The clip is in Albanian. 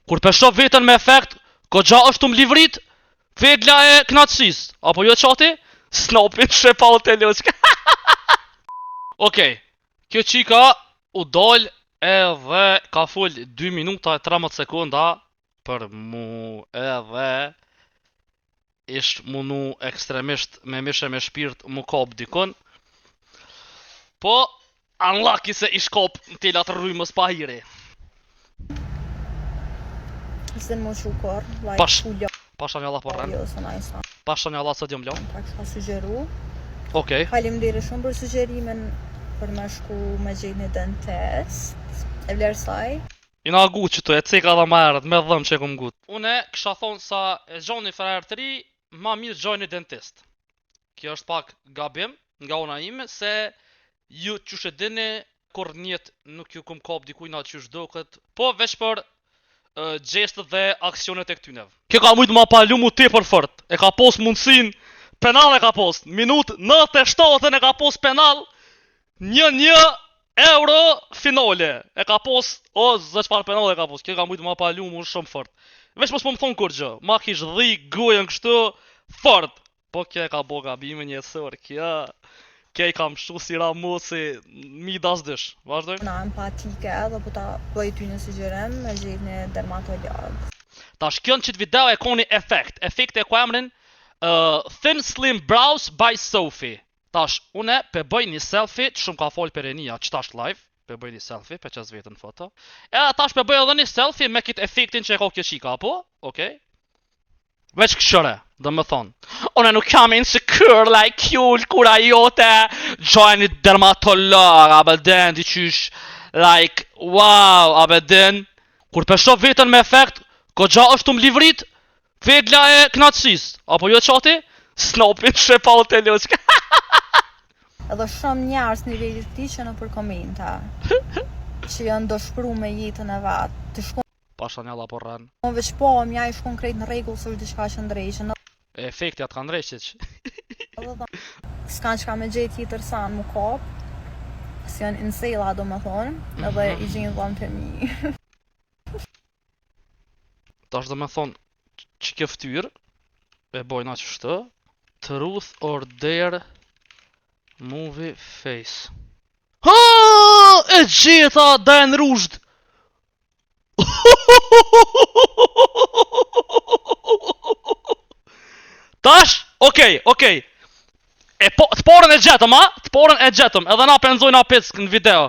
Kur pesho vetën me efekt, goxha është livrit, vegla e knatësis. Apo jo qati? Snopin shepa o të loqka. Okej, kjo qika u dol edhe ka full 2 minuta e 13 sekunda për mu edhe ish munu ekstremisht me mishe me shpirt mu kop dikon. Po, unlucky se ish kop në telat rrymës pa hiri. Sen më shukor, Pasha një Allah po rren. jo se na isa. Pasha një Allah së djom lo. Ta kisha sugjeru. Okej. Faleminderit shumë për sugjerimin për me shku me gjejt një dentist. E vlerë saj. I na gut që tu e ceka dhe ma erët, me dhëm që e kum gut. Une kësha thonë sa e gjoni ferër të ri, ma mirë gjoni dentist. Kjo është pak gabim nga una ime, se ju qysh e dini, kur njet nuk ju kum kap dikujna qysh do këtë, po veç për gjestët dhe aksionet e këtynev. Kjo ka mujtë ma palu mu te për fort, e ka pos mundësin, penal e ka pos, minut 97 e ka pos penal, 1-1 euro finale, e ka pos, o zë qfar penal e ka pos, kjo ka mujtë ma palu mu shumë fort. Veç mos po më thonë kur gjë, ma kish dhi gojën kështu, fort, po kjo e ka bo gabime njësër, kjo i kam shtu si ramu si mi dasdysh, vazhdoj? Na empatike edhe po ta bëj ty një sugjerim me gjejt një dermatolog. Tash kjo në qitë video e koni efekt e ku emrin Thin Slim Brows by Sophie. Tash, une pe bëj një selfie, që shumë ka folë për e një, që tash live, pe bëj një selfie, pe qës vetën foto. E tash pe bëj edhe një selfie me kit efektin që e ka kjo qika, apo? Okej? Veç këshëre, dhe më thonë, une nuk jam insecure like jull, kura jote, gjojnë një dermatolog, abeden, diqysh, like, wow, abeden. Kur pesho vetën me efekt, goxha është livrit, vegla e knatësis. Apo jo qati? Snopin shepa o të loqka. Edhe shumë njerës nivellit ti që në për komenta që janë dëshpru me jetën e vetë. Të shkon Pasha një Allah po rren. veç po, mja i shkon krejt në regull së është diçka që ndrejshën. Efekti atë kanë drejqit. S'kan që ka me gjejt jetër sa në mu kop, si janë insela do me thonë, edhe i gjenë dhëmë të mi. Tash do me thonë, që kjo ftyrë, e bojna që shtë, Truth or Dare Movie Face. Ha! E gjeta Diane Rusht! Tash, okej. E të porën e gjetëm, a? Të porën e gjetëm, edhe na penzojna pick në video.